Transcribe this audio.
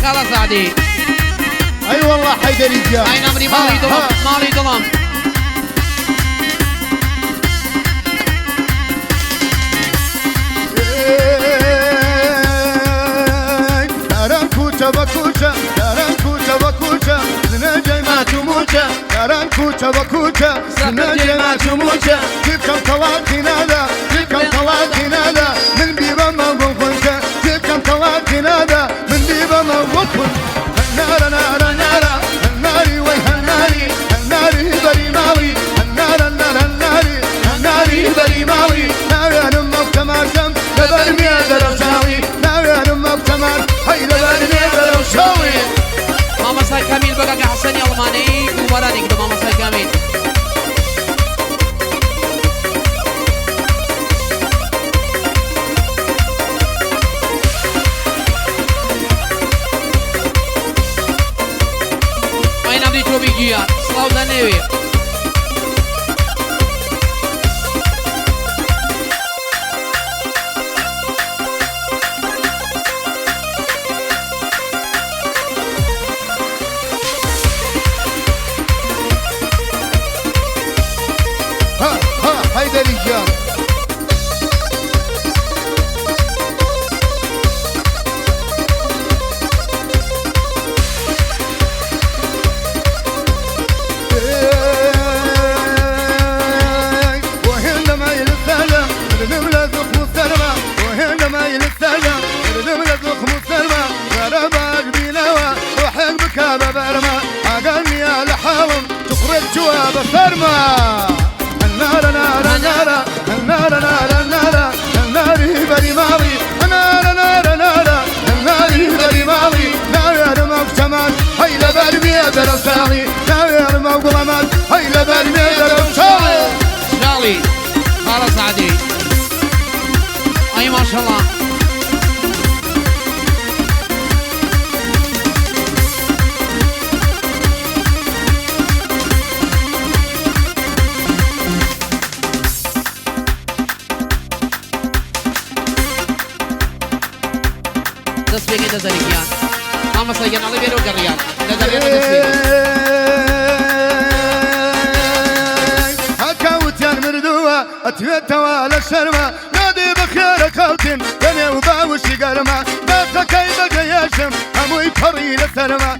خلاص عادي. اي والله حيدري جا اي نمري مالي ظلم مالي ظلم. دارن کوچه و کوچه دارن کوچه و کوچه زنه جیمت و موچه دارن کوچه و کوچه زنه جیمت و موچه تبکم طواقی نده تبکم طواقی نده من بیبا ما بخونچه تبکم طواقی نده من بیبا ما بخون هنارا نارا نارا هناری وی هناری هناری بری ماوی هنارا نارا هناری هناری بری ماوی ناویانم مفتماشم لبرمی درشاوی ناویانم مفتماش هی لبرمی درشاوی ماما سای کامیل بگه حسنی المانی دوباره نگه ماما سای کامیل. Biggia, Slav da Nevi. Ha Haydari Can. جواب فرما النار نار نار النار نار نار النار بري ماضي النار نار نار النار بري ماضي نار مقتمل هاي لبرمي درساني نار مقتمل هاي لبرمي درساني شالي خلاص عادي. اي ما شاء الله. دسبيقي دزريكيان ماما سيجن علي بيرو قريان دزريكيان هكاوتيان مردوة اتويتا ولا شرمة نادي بخير كوتين دنيا وباوشي قرمة لا تكاي بقى ياشم هموي فريل الثرمة